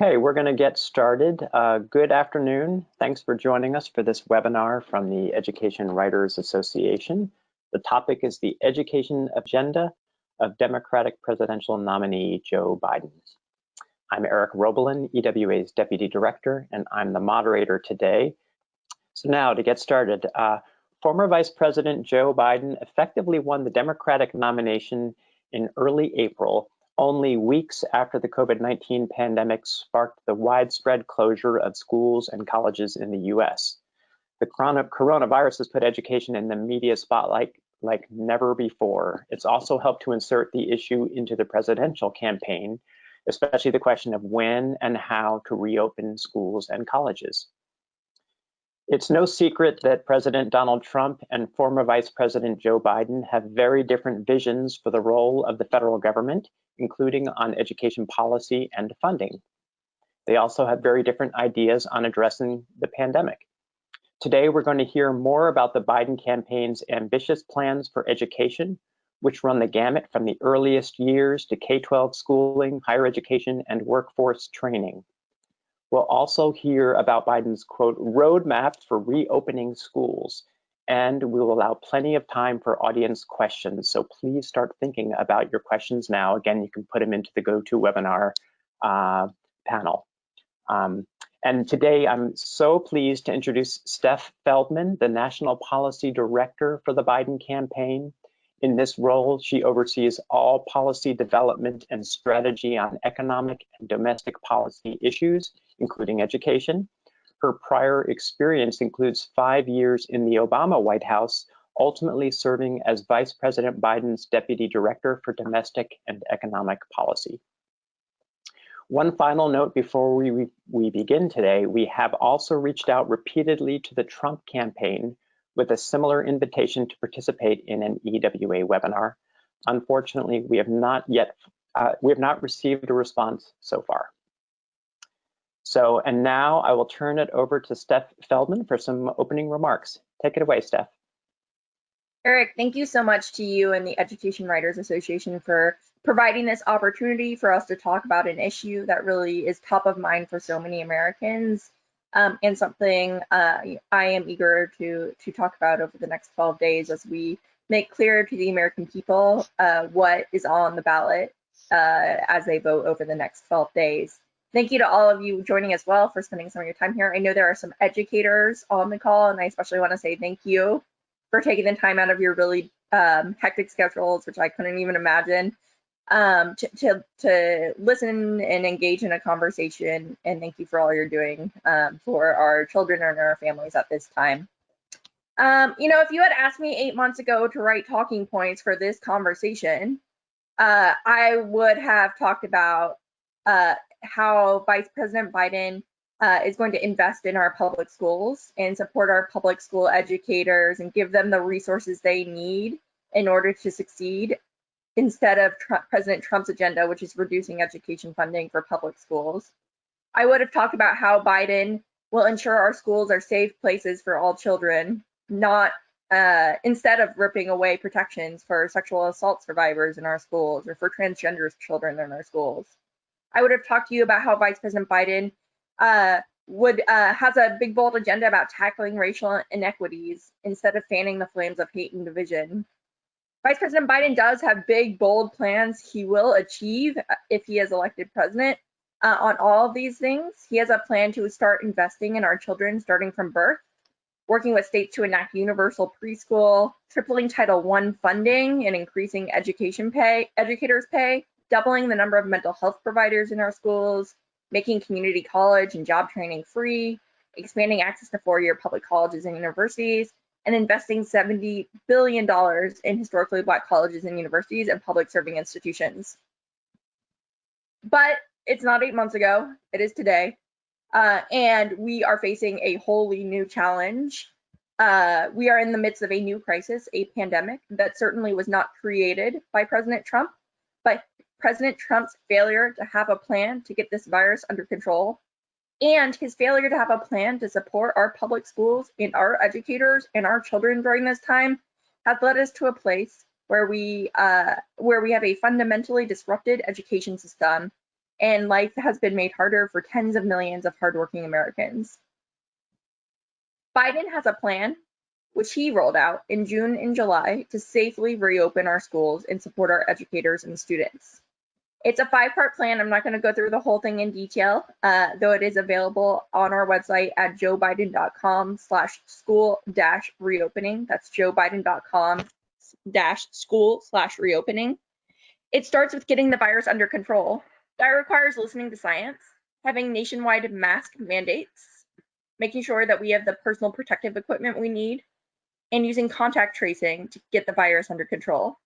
Okay, we're going to get started. Good afternoon. Thanks for joining us for this webinar from the Education Writers Association. The topic is the education agenda of Democratic presidential nominee Joe Biden. I'm Eric Robelin, EWA's Deputy Director, and I'm the moderator today. So now to get started, former Vice President Joe Biden effectively won the Democratic nomination in early April, only weeks after the COVID-19 pandemic sparked the widespread closure of schools and colleges in the US. The coronavirus has put education in the media spotlight like never before. It's also helped to insert the issue into the presidential campaign, especially the question of when and how to reopen schools and colleges. It's no secret that President Donald Trump and former Vice President Joe Biden have very different visions for the role of the federal government, including on education policy and funding. They also have very different ideas on addressing the pandemic. Today, we're going to hear more about the Biden campaign's ambitious plans for education, which run the gamut from the earliest years to K-12 schooling, higher education, and workforce training. We'll also hear about Biden's, quote, roadmap for reopening schools, and we will allow plenty of time for audience questions. So please start thinking about your questions now. Again, you can put them into the GoToWebinar panel. And today, I'm so pleased to introduce Stef Feldman, the National Policy Director for the Biden campaign. In this role, she oversees all policy development and strategy on economic and domestic policy issues, including education. Her prior experience includes 5 years in the Obama White House, ultimately serving as Vice President Biden's Deputy Director for Domestic and Economic Policy. One final note before we begin today, we have also reached out repeatedly to the Trump campaign with a similar invitation to participate in an EWA webinar. Unfortunately, we have not received a response so far. So, and now I will turn it over to Stef Feldman for some opening remarks. Take it away, Steph. Eric, thank you so much to you and the Education Writers Association for providing this opportunity for us to talk about an issue that really is top of mind for so many Americans. And something I am eager to talk about over the next 12 days as we make clear to the American people what is on the ballot as they vote over the next 12 days. Thank you to all of you joining as well for spending some of your time here. I know there are some educators on the call, and I especially want to say thank you for taking the time out of your really hectic schedules, which I couldn't even imagine, to listen and engage in a conversation, and thank you for all you're doing for our children and our families at this time. You know, if you had asked me 8 months ago to write talking points for this conversation, I would have talked about how Vice President Biden is going to invest in our public schools and support our public school educators and give them the resources they need in order to succeed, instead of President Trump's agenda, which is reducing education funding for public schools. I would have talked about how Biden will ensure our schools are safe places for all children, not instead of ripping away protections for sexual assault survivors in our schools or for transgender children in our schools. I would have talked to you about how Vice President Biden has a big, bold agenda about tackling racial inequities instead of fanning the flames of hate and division. Vice President Biden does have big, bold plans he will achieve if he is elected president on all of these things. He has a plan to start investing in our children starting from birth, working with states to enact universal preschool, tripling Title I funding and increasing educators' pay, doubling the number of mental health providers in our schools, making community college and job training free, expanding access to four-year public colleges and universities, and investing $70 billion in historically Black colleges and universities and public serving institutions. But it's not 8 months ago, it is today, and we are facing a wholly new challenge. We are in the midst of a new crisis, a pandemic that certainly was not created by President Trump, but President Trump's failure to have a plan to get this virus under control, and his failure to have a plan to support our public schools and our educators and our children during this time has led us to a place where we have a fundamentally disrupted education system and life has been made harder for tens of millions of hardworking Americans. Biden has a plan, which he rolled out in June and July, to safely reopen our schools and support our educators and students. It's a 5-part plan. I'm not going to go through the whole thing in detail, though it is available on our website at joebiden.com/school-reopening. That's joebiden.com/school/reopening. It starts with getting the virus under control. That requires listening to science, having nationwide mask mandates, making sure that we have the personal protective equipment we need, and using contact tracing to get the virus under control.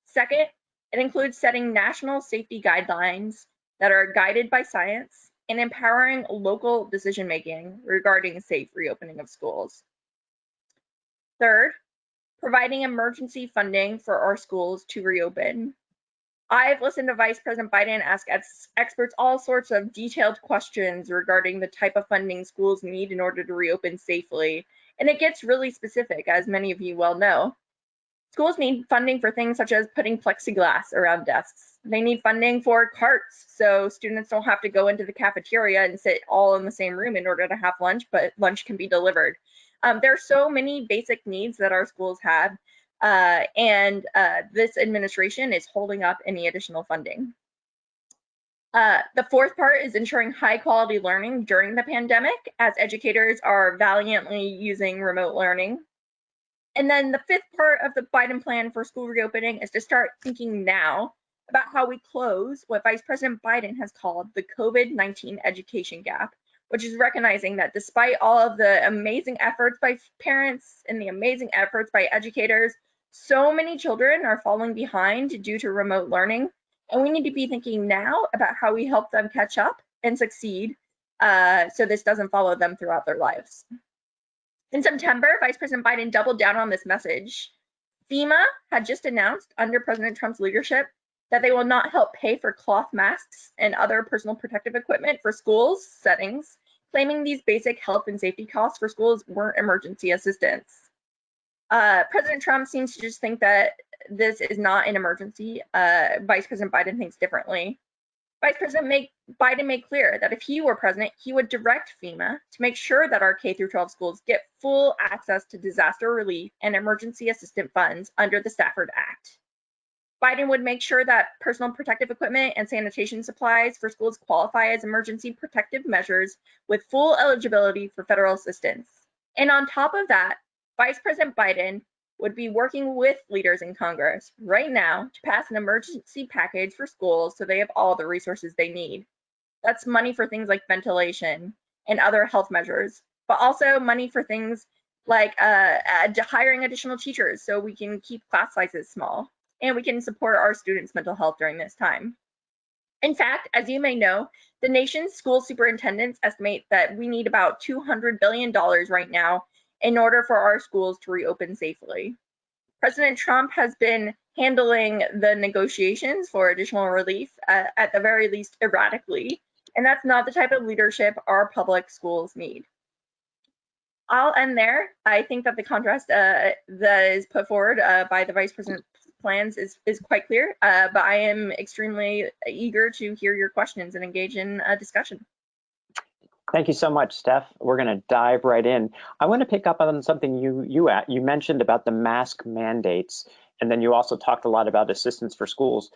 Second, it includes setting national safety guidelines that are guided by science and empowering local decision-making regarding safe reopening of schools. Third, providing emergency funding for our schools to reopen. I've listened to Vice President Biden ask experts all sorts of detailed questions regarding the type of funding schools need in order to reopen safely, and it gets really specific, as many of you well know. Schools need funding for things such as putting plexiglass around desks. They need funding for carts, so students don't have to go into the cafeteria and sit all in the same room in order to have lunch, but lunch can be delivered. There are so many basic needs that our schools have, and this administration is holding up any additional funding. The fourth part is ensuring high quality learning during the pandemic, as educators are valiantly using remote learning. And then the fifth part of the Biden plan for school reopening is to start thinking now about how we close what Vice President Biden has called the COVID-19 education gap, which is recognizing that despite all of the amazing efforts by parents and the amazing efforts by educators, so many children are falling behind due to remote learning. And we need to be thinking now about how we help them catch up and succeed, so this doesn't follow them throughout their lives. In September, Vice President Biden doubled down on this message. FEMA had just announced under President Trump's leadership that they will not help pay for cloth masks and other personal protective equipment for schools settings, claiming these basic health and safety costs for schools weren't emergency assistance. President Trump seems to just think that this is not an emergency. Vice President Biden thinks differently. Vice President Biden made clear that if he were president, he would direct FEMA to make sure that our K-12 schools get full access to disaster relief and emergency assistance funds under the Stafford Act. Biden would make sure that personal protective equipment and sanitation supplies for schools qualify as emergency protective measures with full eligibility for federal assistance. And on top of that, Vice President Biden would be working with leaders in Congress right now to pass an emergency package for schools so they have all the resources they need. That's money for things like ventilation and other health measures, but also money for things like hiring additional teachers so we can keep class sizes small and we can support our students' mental health during this time. In fact, as you may know, the nation's school superintendents estimate that we need about $200 billion right now in order for our schools to reopen safely. President Trump has been handling the negotiations for additional relief at the very least erratically, and that's not the type of leadership our public schools need. I'll end there. I think that the contrast that is put forward by the Vice President's plans is quite clear, but I am extremely eager to hear your questions and engage in a discussion. Thank you so much, Steph. We're going to dive right in. I want to pick up on something you mentioned about the mask mandates, and then you also talked a lot about assistance for schools.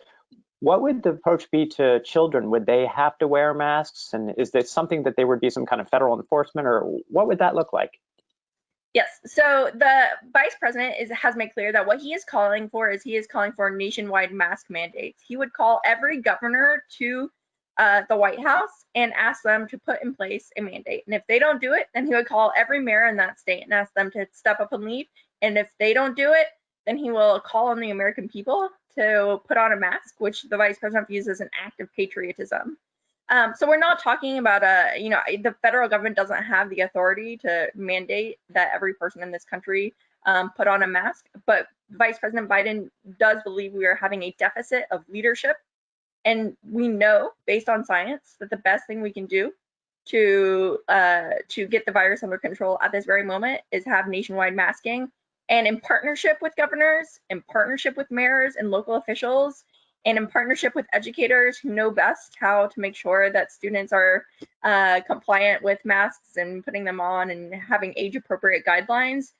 What would the approach be to children? Would they have to wear masks? And is there something that there would be some kind of federal enforcement, or what would that look like? Yes, so the Vice President has made clear that what he is calling for nationwide mask mandates. He would call every governor to the White House and ask them to put in place a mandate. And if they don't do it, then he would call every mayor in that state and ask them to step up and lead. And if they don't do it, then he will call on the American people to put on a mask, which the Vice President views as an act of patriotism. So we're not talking about the federal government doesn't have the authority to mandate that every person in this country put on a mask, but Vice President Biden does believe we are having a deficit of leadership. And we know, based on science, that the best thing we can do to get the virus under control at this very moment is have nationwide masking. And in partnership with governors, in partnership with mayors and local officials, and in partnership with educators who know best how to make sure that students are compliant with masks and putting them on and having age-appropriate guidelines,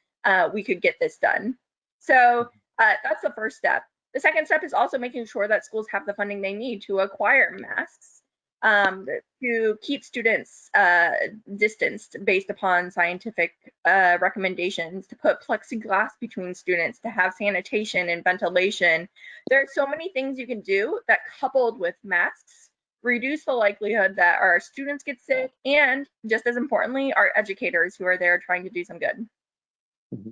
we could get this done. So that's the first step. The second step is also making sure that schools have the funding they need to acquire masks, to keep students distanced based upon scientific recommendations, to put plexiglass between students, to have sanitation and ventilation. There are so many things you can do that, coupled with masks, reduce the likelihood that our students get sick, and just as importantly, our educators who are there trying to do some good. Mm-hmm.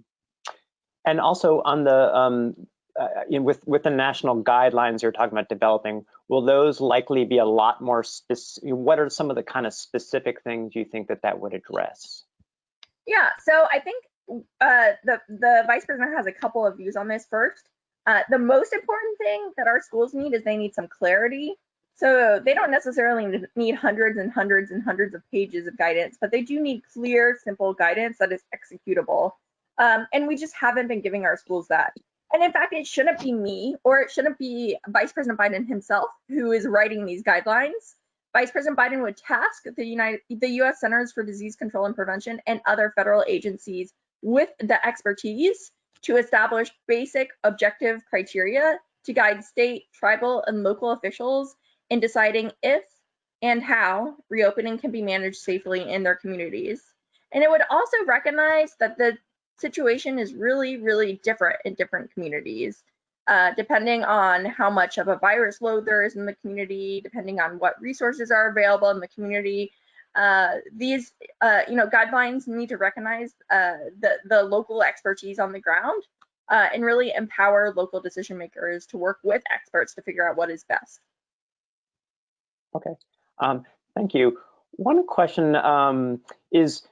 And also on the with the national guidelines you're talking about developing, will those likely be a lot more specific? What are some of the kind of specific things you think that would address? Yeah, so I think the Vice President has a couple of views on this. First, the most important thing that our schools need is they need some clarity. So they don't necessarily need hundreds and hundreds and hundreds of pages of guidance, but they do need clear, simple guidance that is executable. And we just haven't been giving our schools that. And in fact, it shouldn't be me, or it shouldn't be Vice President Biden himself who is writing these guidelines. Vice President Biden would task the U.S. Centers for Disease Control and Prevention and other federal agencies with the expertise to establish basic objective criteria to guide state, tribal, and local officials in deciding if and how reopening can be managed safely in their communities. And it would also recognize that the situation is really, really different in different communities, depending on how much of a virus load there is in the community, depending on what resources are available in the community. These guidelines need to recognize the local expertise on the ground and really empower local decision makers to work with experts to figure out what is best. Okay, thank you. One question is,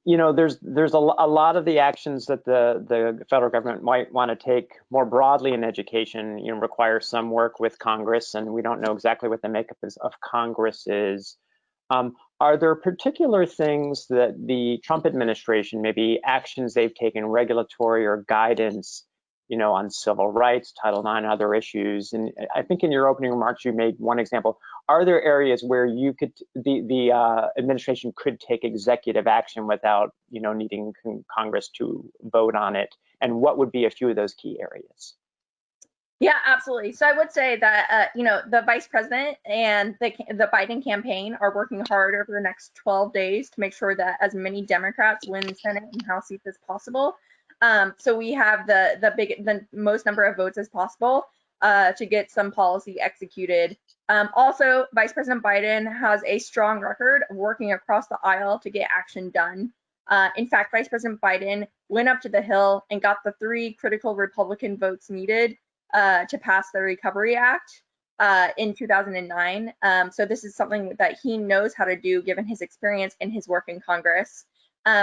there's a lot of the actions that the federal government might want to take more broadly in education, require some work with Congress, and we don't know exactly what the makeup of Congress is. Are there particular things that the Trump administration, maybe actions they've taken, regulatory or guidance, on civil rights, Title IX, other issues? And I think in your opening remarks, you made one example. Are there areas where the administration could take executive action without, needing Congress to vote on it? And what would be a few of those key areas? Yeah, absolutely. So I would say that, the Vice President and the Biden campaign are working hard over the next 12 days to make sure that as many Democrats win Senate and House seats as possible. So we have the most number of votes as possible to get some policy executed. Also, Vice President Biden has a strong record of working across the aisle to get action done. In fact, Vice President Biden went up to the Hill and got the 3 critical Republican votes needed to pass the Recovery Act in 2009. So this is something that he knows how to do given his experience and his work in Congress.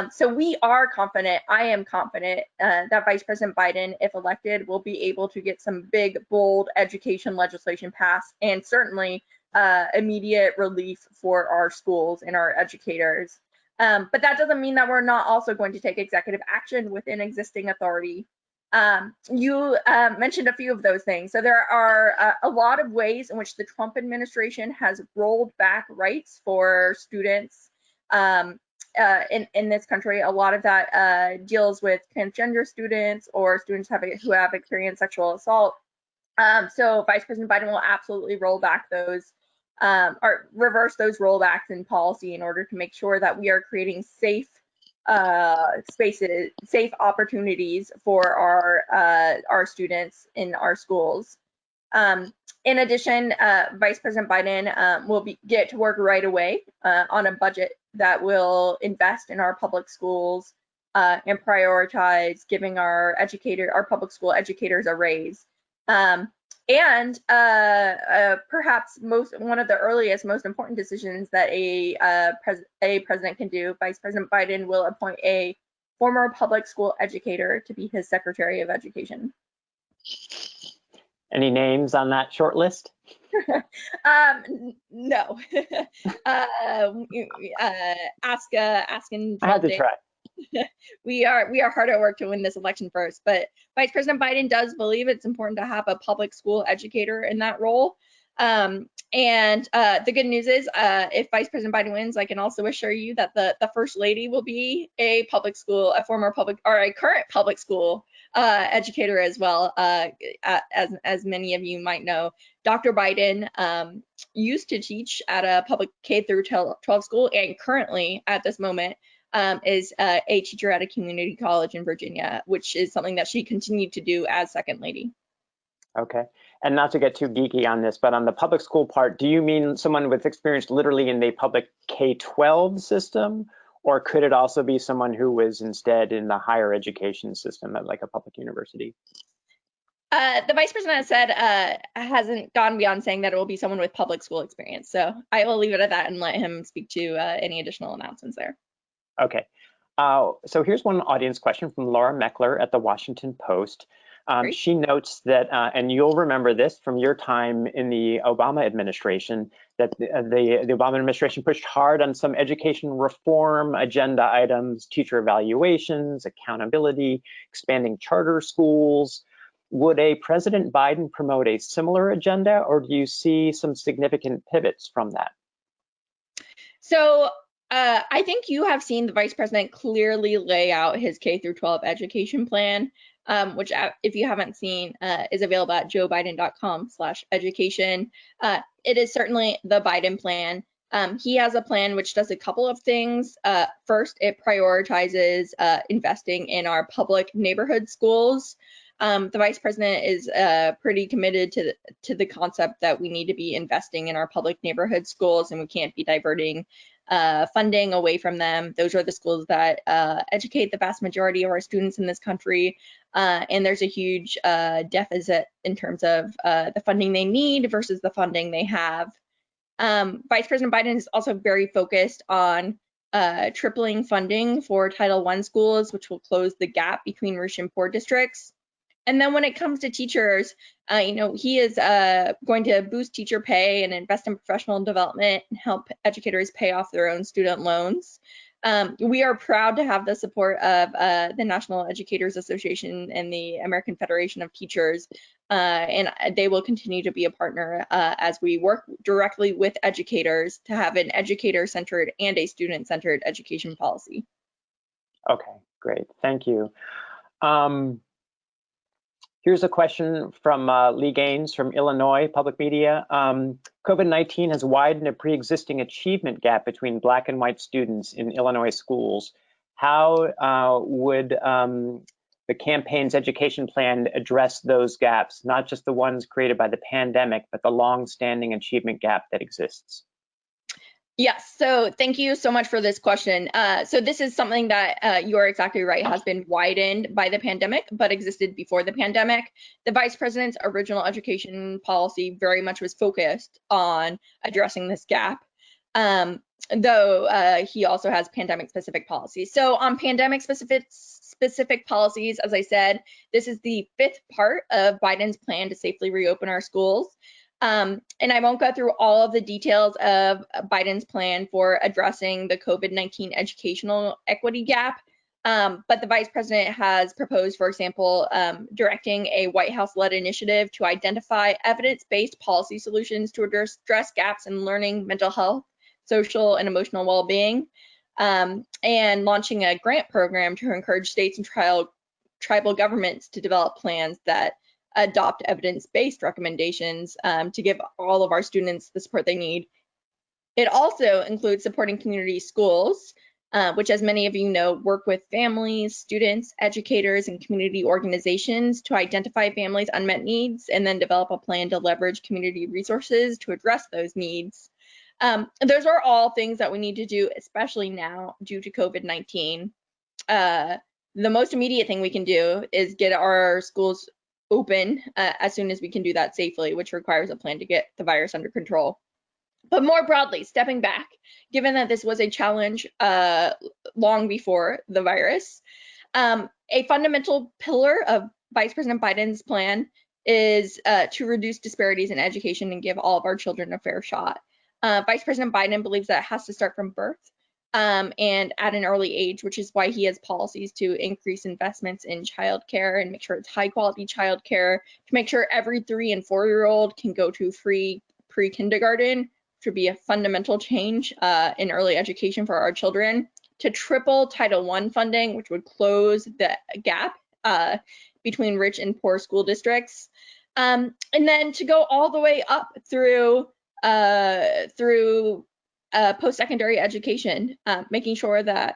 So we are confident, I am confident that Vice President Biden, if elected, will be able to get some big, bold education legislation passed, and certainly immediate relief for our schools and our educators. But that doesn't mean that we're not also going to take executive action within existing authority. You mentioned a few of those things. So there are a lot of ways in which the Trump administration has rolled back rights for students in this country. A lot of that deals with transgender students or students who have experienced sexual assault. So Vice President Biden will absolutely roll back those or reverse those rollbacks in policy in order to make sure that we are creating safe spaces, safe opportunities for our students in our schools. In addition, Vice President Biden will get to work right away on a budget that will invest in our public schools and prioritize giving our public school educators a raise. And perhaps one of the earliest, most important decisions that a president can do, Vice President Biden will appoint a former public school educator to be his Secretary of Education. Any names on that short list? No. Asking. I had to try. we are hard at work to win this election first. But Vice President Biden does believe it's important to have a public school educator in that role. And the good news is, if Vice President Biden wins, I can also assure you that the First Lady will be a current public school educator as well. As many of you might know, Dr. Biden used to teach at a public K through 12 school, and currently at this moment is a teacher at a community college in Virginia, which is something that she continued to do as Second Lady. Okay, and not to get too geeky on this, but on the public school part, do you mean someone with experience literally in the public K-12 system, or could it also be someone who was instead in the higher education system at like a public university? The Vice President has said, hasn't gone beyond saying that it will be someone with public school experience. So I will leave it at that and let him speak to any additional announcements there. Okay, so here's one audience question from Laura Meckler at the Washington Post. She notes that, and you'll remember this from your time in the Obama administration, that the Obama administration pushed hard on some education reform agenda items, teacher evaluations, accountability, expanding charter schools. Would a President Biden promote a similar agenda, or do you see some significant pivots from that? So I think you have seen the Vice President clearly lay out his K through 12 education plan, which if you haven't seen is available at joebiden.com/education. It is certainly the Biden plan. He has a plan which does a couple of things. First, it prioritizes investing in our public neighborhood schools. The Vice President is pretty committed to the concept that we need to be investing in our public neighborhood schools, and we can't be diverting funding away from them. Those are the schools that educate the vast majority of our students in this country, and there's a huge deficit in terms of the funding they need versus the funding they have. Vice President Biden is also very focused on tripling funding for Title I schools, which will close the gap between rich and poor districts. And then when it comes to teachers, he is going to boost teacher pay and invest in professional development and help educators pay off their own student loans. We are proud to have the support of the National Educators Association and the American Federation of Teachers, and they will continue to be a partner as we work directly with educators to have an educator-centered and a student-centered education policy. Okay, great, thank you. Here's a question from Lee Gaines from Illinois Public Media. COVID-19 has widened a pre-existing achievement gap between Black and white students in Illinois schools. How would the campaign's education plan address those gaps, not just the ones created by the pandemic, but the long-standing achievement gap that exists? Yes, so thank you so much for this question. So this is something that you are exactly right, has been widened by the pandemic, but existed before the pandemic. The Vice President's original education policy very much was focused on addressing this gap, though he also has pandemic-specific policies. So on pandemic-specific policies, as I said, this is the 5th part of Biden's plan to safely reopen our schools. And I won't go through all of the details of Biden's plan for addressing the COVID-19 educational equity gap, but the Vice President has proposed, for example, directing a White House-led initiative to identify evidence-based policy solutions to address gaps in learning, mental health, social and emotional well-being, and launching a grant program to encourage states and tribal governments to develop plans that adopt evidence-based recommendations to give all of our students the support they need. It also includes supporting community schools, which, as many of you know, work with families, students, educators, and community organizations to identify families' unmet needs and then develop a plan to leverage community resources to address those needs. Those are all things that we need to do, especially now due to COVID-19. The most immediate thing we can do is get our schools open as soon as we can do that safely, which requires a plan to get the virus under control. But more broadly, stepping back, given that this was a challenge long before the virus, a fundamental pillar of Vice President Biden's plan is to reduce disparities in education and give all of our children a fair shot. Vice President Biden believes that it has to start from birth. and at an early age, which is why he has policies to increase investments in childcare and make sure it's high quality childcare, to make sure every 3- and 4-year-old can go to free pre-kindergarten, which would be a fundamental change in early education for our children, to triple Title I funding, which would close the gap between rich and poor school districts, and then to go all the way up through post-secondary education, making sure that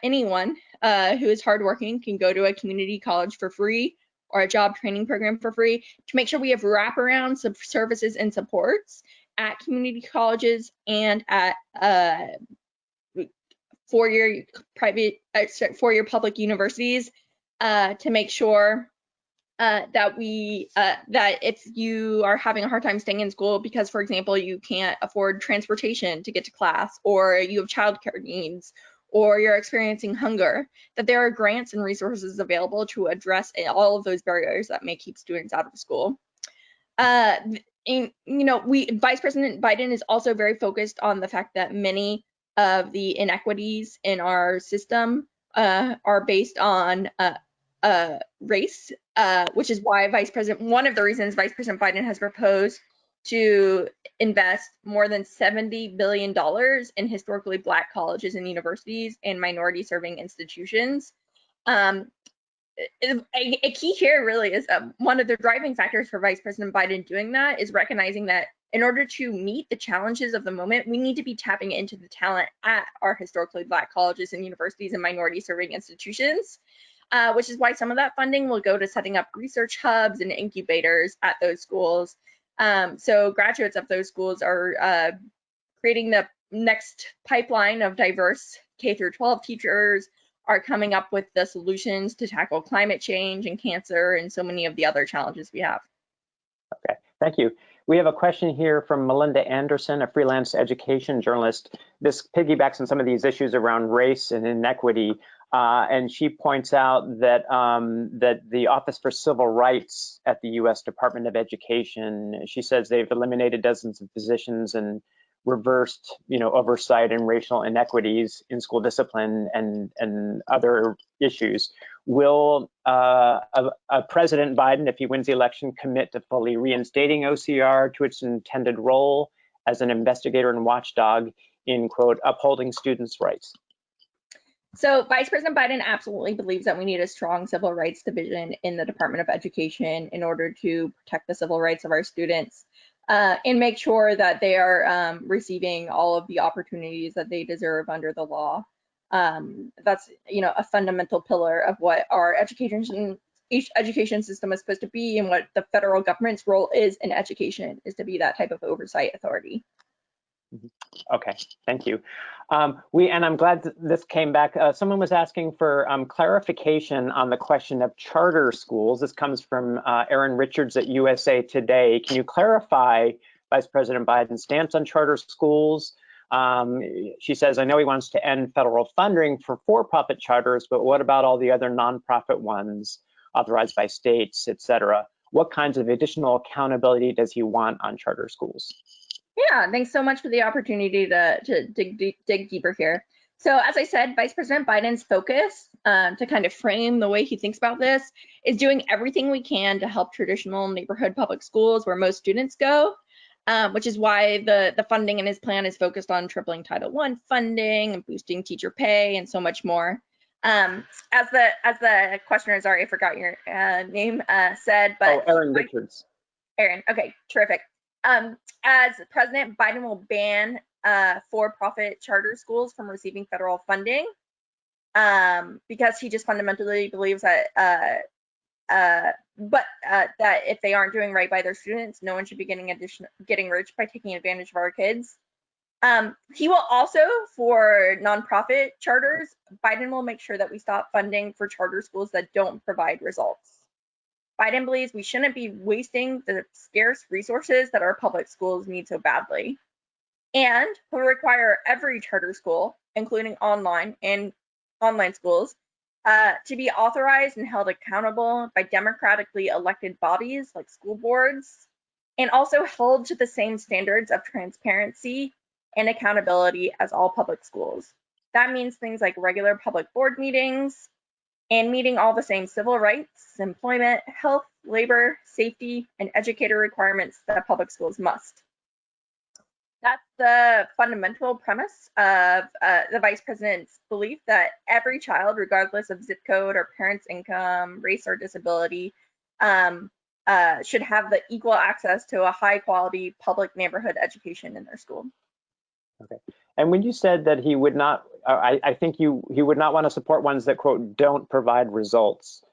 anyone who is hardworking can go to a community college for free or a job training program for free, to make sure we have wraparound services and supports at community colleges and at four-year public universities, to make sure that if you are having a hard time staying in school because, for example, you can't afford transportation to get to class, or you have childcare needs, or you're experiencing hunger, that there are grants and resources available to address all of those barriers that may keep students out of school. Vice President Biden is also very focused on the fact that many of the inequities in our system are based on race, which is why one of the reasons Vice President Biden has proposed to invest more than $70 billion in historically Black colleges and universities and minority serving institutions. A key here really is one of the driving factors for Vice President Biden doing that is recognizing that in order to meet the challenges of the moment, we need to be tapping into the talent at our historically Black colleges and universities and minority serving institutions. Which is why some of that funding will go to setting up research hubs and incubators at those schools. So graduates of those schools are creating the next pipeline of diverse K-12 teachers, are coming up with the solutions to tackle climate change and cancer and so many of the other challenges we have. Okay, thank you. We have a question here from Melinda Anderson, a freelance education journalist. This piggybacks on some of these issues around race and inequity. And she points out that that the Office for Civil Rights at the U.S. Department of Education, she says they've eliminated dozens of positions and reversed, oversight and racial inequities in school discipline and other issues. Will President Biden, if he wins the election, commit to fully reinstating OCR to its intended role as an investigator and watchdog in, quote, upholding students' rights? So Vice President Biden absolutely believes that we need a strong civil rights division in the Department of Education in order to protect the civil rights of our students and make sure that they are receiving all of the opportunities that they deserve under the law. That's a fundamental pillar of what our education system is supposed to be, and what the federal government's role is in education, is to be that type of oversight authority. Okay, thank you. And I'm glad this came back. Someone was asking for clarification on the question of charter schools. This comes from Erin Richards at USA Today. Can you clarify Vice President Biden's stance on charter schools? She says, I know he wants to end federal funding for for-profit charters, but what about all the other nonprofit ones authorized by states, et cetera? What kinds of additional accountability does he want on charter schools? Yeah, thanks so much for the opportunity to dig deeper here. So as I said, Vice President Biden's focus to kind of frame the way he thinks about this is doing everything we can to help traditional neighborhood public schools where most students go, which is why the funding in his plan is focused on tripling Title I funding and boosting teacher pay and so much more. As the questioner, sorry, I forgot your name, said, but Erin Richards. Erin, okay, terrific. As President Biden will ban for-profit charter schools from receiving federal funding because he just fundamentally believes that that if they aren't doing right by their students, no one should be getting rich by taking advantage of our kids. He will also, for nonprofit charters, Biden will make sure that we stop funding for charter schools that don't provide results. Biden believes we shouldn't be wasting the scarce resources that our public schools need so badly. And will require every charter school, including online schools, to be authorized and held accountable by democratically elected bodies like school boards, and also held to the same standards of transparency and accountability as all public schools. That means things like regular public board meetings and meeting all the same civil rights, employment, health, labor, safety, and educator requirements that public schools must. That's the fundamental premise of the Vice President's belief that every child, regardless of zip code or parents' income, race, or disability, should have the equal access to a high-quality public neighborhood education in their school. Okay. And when you said that he would not, I think he would not want to support ones that, quote, don't provide results.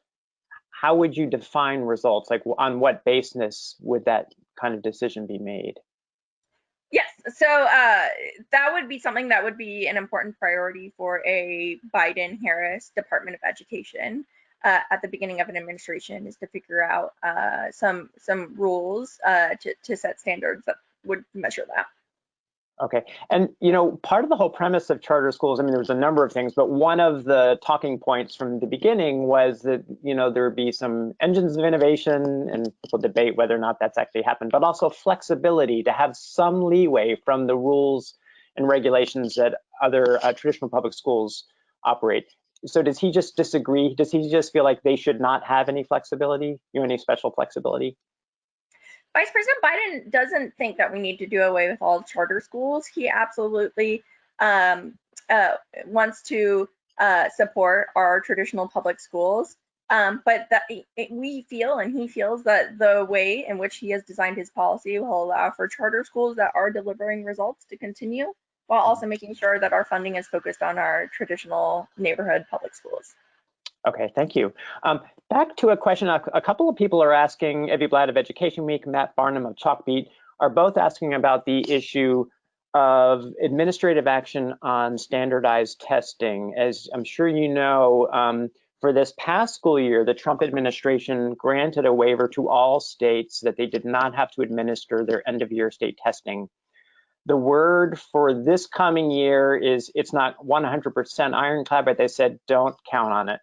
How would you define results? Like, on what basis would that kind of decision be made? Yes, so that would be something that would be an important priority for a Biden-Harris Department of Education at the beginning of an administration, is to figure out some rules to set standards that would measure that. Okay, and part of the whole premise of charter schools, I mean, there was a number of things, but one of the talking points from the beginning was that, there would be some engines of innovation, and people debate whether or not that's actually happened, but also flexibility to have some leeway from the rules and regulations that other traditional public schools operate. So does he just disagree? Does he just feel like they should not have any flexibility, any special flexibility? Vice President Biden doesn't think that we need to do away with all charter schools. He absolutely wants to support our traditional public schools, but that we feel, and he feels, that the way in which he has designed his policy will allow for charter schools that are delivering results to continue, while also making sure that our funding is focused on our traditional neighborhood public schools. Okay, thank you. Back to a question a couple of people are asking. Evie Blatt of Education Week, Matt Barnum of Chalkbeat are both asking about the issue of administrative action on standardized testing. As I'm sure you know, for this past school year, the Trump administration granted a waiver to all states that they did not have to administer their end-of-year state testing. The word for this coming year is, it's not 100% ironclad, but they said don't count on it.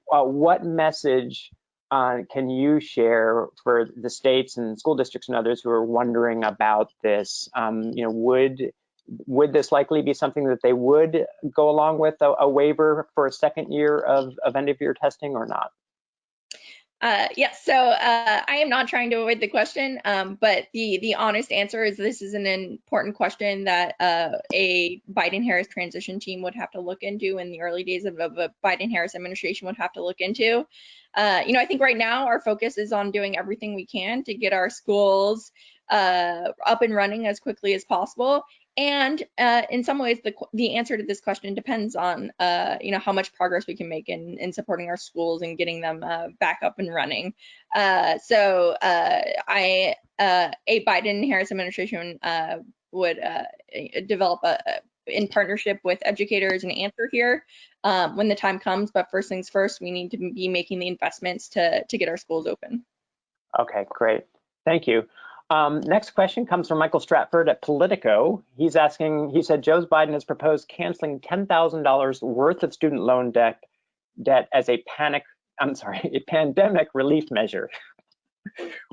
What message can you share for the states and school districts and others who are wondering about this? Would this likely be something that they would go along with, a waiver for a second year of end-of-year testing, or not? Yes, so I am not trying to avoid the question, but the honest answer is this is an important question that a Biden-Harris transition team would have to look into, in the early days of a Biden-Harris administration would have to look into. I think right now our focus is on doing everything we can to get our schools up and running as quickly as possible. And in some ways, the answer to this question depends on, how much progress we can make in supporting our schools and getting them back up and running. A Biden-Harris administration would develop in partnership with educators an answer here when the time comes. But first things first, we need to be making the investments to get our schools open. Okay, great. Thank you. Next question comes from Michael Stratford at Politico. He's asking, he said, Joe Biden has proposed canceling $10,000 worth of student loan debt as a pandemic relief measure.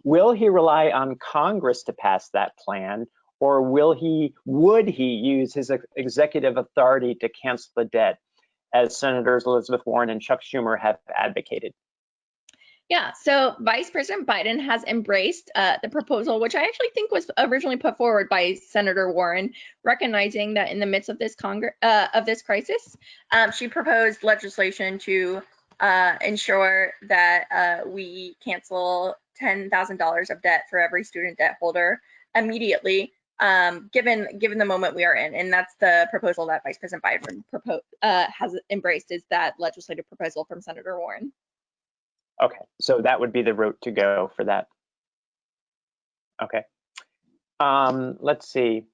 Will he rely on Congress to pass that plan, or would he use his executive authority to cancel the debt, as Senators Elizabeth Warren and Chuck Schumer have advocated? Yeah, so Vice President Biden has embraced the proposal, which I actually think was originally put forward by Senator Warren, recognizing that in the midst of this crisis, she proposed legislation to ensure that we cancel $10,000 of debt for every student debt holder immediately, given the moment we are in. And that's the proposal that Vice President Biden has embraced, is that legislative proposal from Senator Warren. Okay, so that would be the route to go for that. Okay, let's see.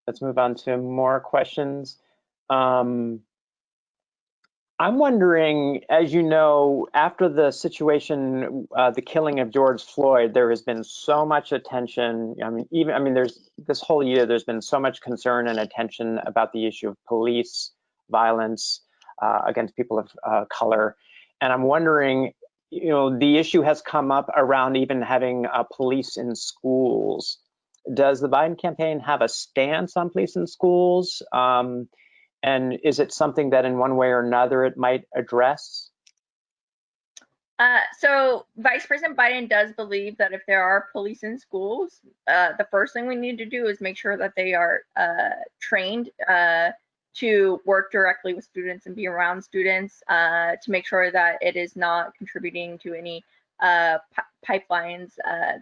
Let's move on to more questions. I'm wondering, as you know, after the situation, the killing of George Floyd, there has been so much attention. There's this whole year, there's been so much concern and attention about the issue of police violence against people of color. And I'm wondering, the issue has come up around even having police in schools. Does the Biden campaign have a stance on police in schools? And is it something that in one way or another it might address? So Vice President Biden does believe that if there are police in schools, the first thing we need to do is make sure that they are trained to work directly with students and be around students to make sure that it is not contributing to any pipelines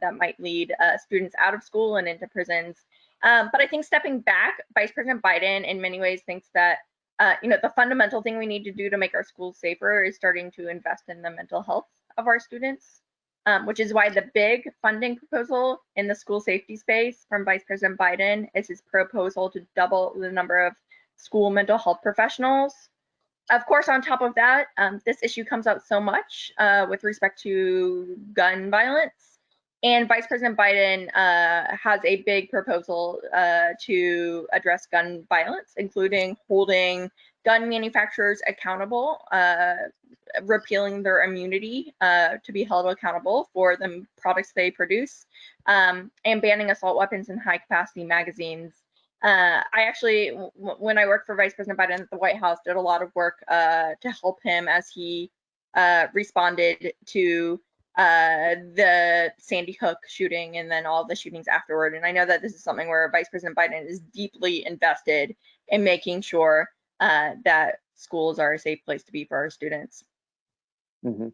that might lead students out of school and into prisons. But I think stepping back, Vice President Biden in many ways thinks that the fundamental thing we need to do to make our schools safer is starting to invest in the mental health of our students, which is why the big funding proposal in the school safety space from Vice President Biden is his proposal to double the number of school mental health professionals. Of course, on top of that, this issue comes out so much with respect to gun violence. And Vice President Biden has a big proposal to address gun violence, including holding gun manufacturers accountable, repealing their immunity to be held accountable for the products they produce, and banning assault weapons and high-capacity magazines. I actually, when I worked for Vice President Biden at the White House, did a lot of work to help him as he responded to the Sandy Hook shooting and then all the shootings afterward. And I know that this is something where Vice President Biden is deeply invested in making sure that schools are a safe place to be for our students. Mm-hmm.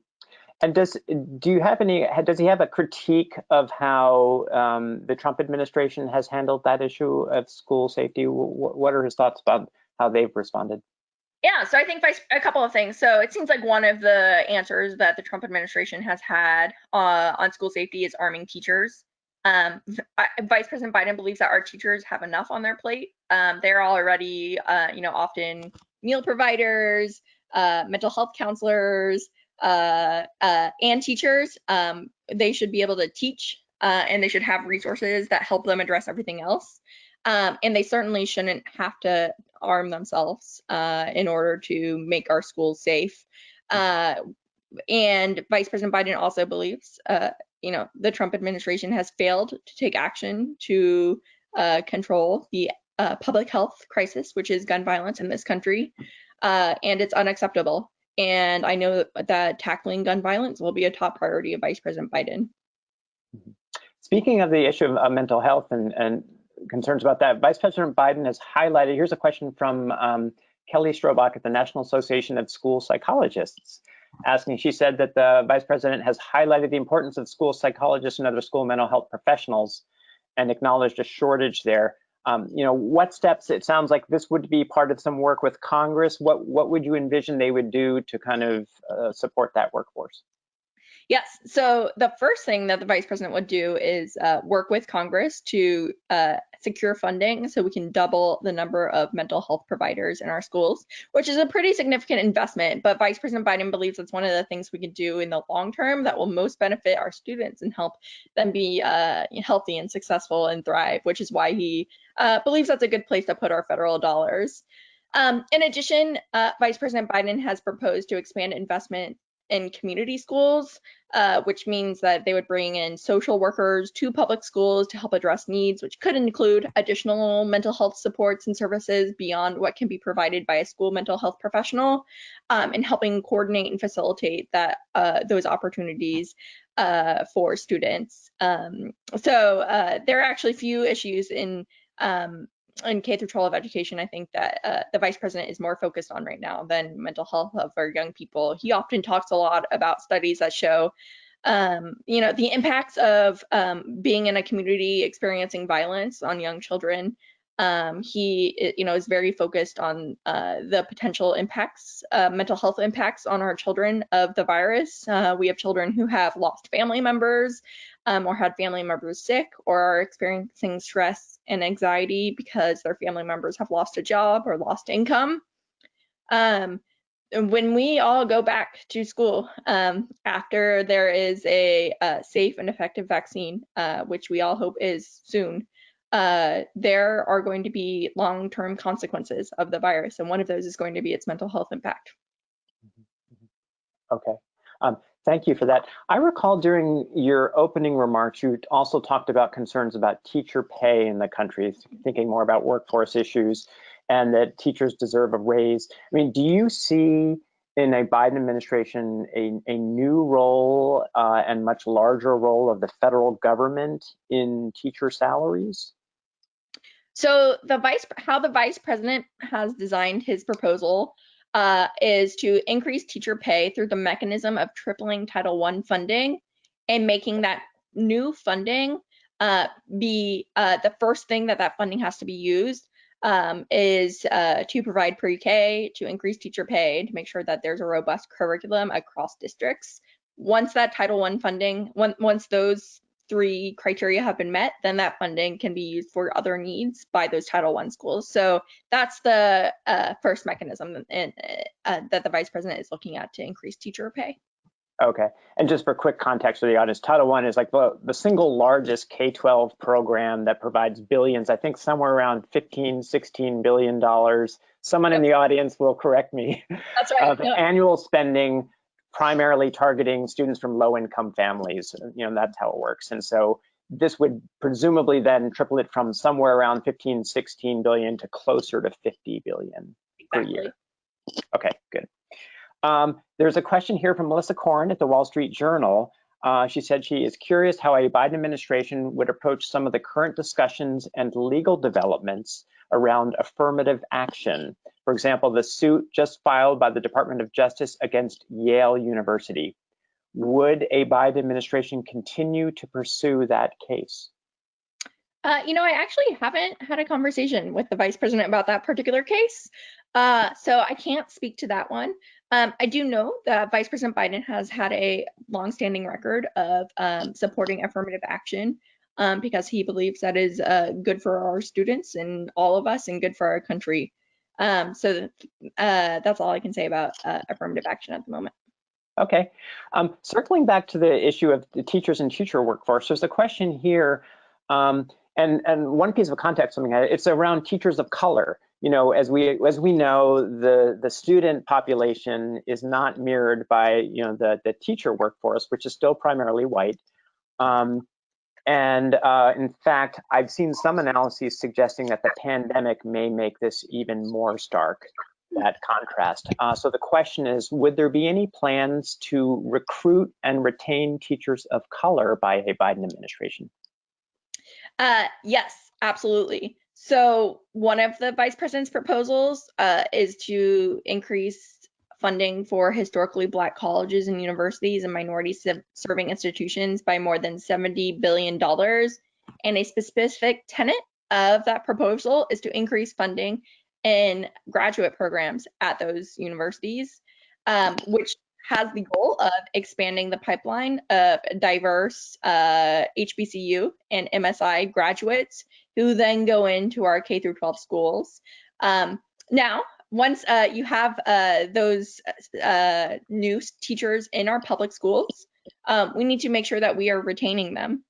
And does he have a critique of how the Trump administration has handled that issue of school safety? What are his thoughts about how they've responded? Yeah, so I think a couple of things. So it seems like one of the answers that the Trump administration has had on school safety is arming teachers. Vice President Biden believes that our teachers have enough on their plate. They're already, often meal providers, mental health counselors, and teachers. They should be able to teach, and they should have resources that help them address everything else. And they certainly shouldn't have to arm themselves in order to make our schools safe. And Vice President Biden also believes, the Trump administration has failed to take action to control the public health crisis, which is gun violence in this country, and it's unacceptable. And I know that tackling gun violence will be a top priority of Vice President Biden. Speaking of the issue of mental health and concerns about that, Vice President Biden has highlighted, here's a question from Kelly Strobach at the National Association of School Psychologists, asking, she said that the Vice President has highlighted the importance of school psychologists and other school mental health professionals and acknowledged a shortage there. What steps, it sounds like this would be part of some work with Congress. What would you envision they would do to kind of support that workforce? Yes, so the first thing that the Vice President would do is work with Congress to secure funding so we can double the number of mental health providers in our schools, which is a pretty significant investment. But Vice President Biden believes it's one of the things we can do in the long term that will most benefit our students and help them be healthy and successful and thrive, which is why he believes that's a good place to put our federal dollars. In addition, Vice President Biden has proposed to expand investment in community schools, which means that they would bring in social workers to public schools to help address needs, which could include additional mental health supports and services beyond what can be provided by a school mental health professional, and helping coordinate and facilitate those opportunities for students. So there are actually few issues in K through 12 education, I think that the Vice President is more focused on right now than mental health of our young people. He often talks a lot about studies that show, the impacts of being in a community experiencing violence on young children. He, is very focused on the potential impacts, mental health impacts on our children of the virus. We have children who have lost family members, or had family members sick, or are experiencing stress and anxiety because their family members have lost a job or lost income. When we all go back to school after there is a safe and effective vaccine, which we all hope is soon, there are going to be long-term consequences of the virus, and one of those is going to be its mental health impact. Okay. Thank you for that. I recall during your opening remarks, you also talked about concerns about teacher pay in the country, thinking more about workforce issues and that teachers deserve a raise. I mean, do you see in a Biden administration a new role and much larger role of the federal government in teacher salaries? So how the vice president has designed his proposal is to increase teacher pay through the mechanism of tripling Title I funding and making that new funding be the first thing that funding has to be used is to provide pre-K, to increase teacher pay, to make sure that there's a robust curriculum across districts. Once that Title I funding, once those three criteria have been met, then that funding can be used for other needs by those Title I schools. So that's the first mechanism that the vice president is looking at to increase teacher pay. Okay, and just for quick context for the audience, Title I is like the single largest K-12 program that provides billions, I think somewhere around $15–16 billion. Someone in the audience will correct me. That's right. Of annual spending, primarily targeting students from low-income families. That's how it works. And so this would presumably then triple it from somewhere around $15–16 billion to closer to $50 billion per year. Okay, good. There's a question here from Melissa Corrin at the Wall Street Journal. She said she is curious how a Biden administration would approach some of the current discussions and legal developments around affirmative action. For example, the suit just filed by the Department of Justice against Yale University. Would a Biden administration continue to pursue that case? I actually haven't had a conversation with the vice president about that particular case, so I can't speak to that one. I do know that Vice President Biden has had a longstanding record of supporting affirmative action because he believes that is good for our students and all of us and good for our country. So that's all I can say about affirmative action at the moment. Okay. Circling back to the issue of the teachers and teacher workforce, there's a question here, and one piece of context, it's around teachers of color. As we know, the student population is not mirrored by the teacher workforce, which is still primarily white. In fact, I've seen some analyses suggesting that the pandemic may make this even more stark, that contrast. So the question is, would there be any plans to recruit and retain teachers of color by a Biden administration? Yes, absolutely. So one of the vice president's proposals is to increase funding for historically Black colleges and universities and minority serving institutions by more than $70 billion. And a specific tenet of that proposal is to increase funding in graduate programs at those universities, which has the goal of expanding the pipeline of diverse HBCU and MSI graduates who then go into our K-12 schools. Now, once you have those new teachers in our public schools, we need to make sure that we are retaining them.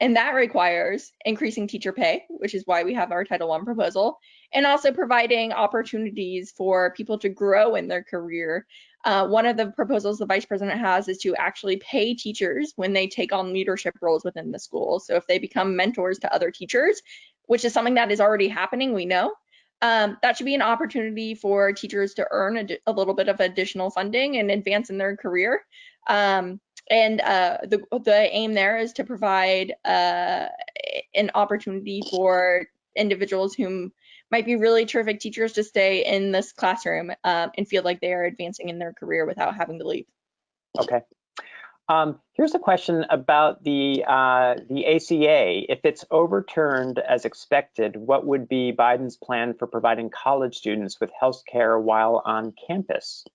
And that requires increasing teacher pay, which is why we have our Title I proposal, and also providing opportunities for people to grow in their career. One of the proposals the vice president has is to actually pay teachers when they take on leadership roles within the school. So if they become mentors to other teachers, which is something that is already happening, we know, that should be an opportunity for teachers to earn a little bit of additional funding and advance in their career. The aim there is to provide an opportunity for individuals who might be really terrific teachers to stay in this classroom and feel like they are advancing in their career without having to leave. Okay. Here's a question about the ACA. If it's overturned as expected, what would be Biden's plan for providing college students with health care while on campus?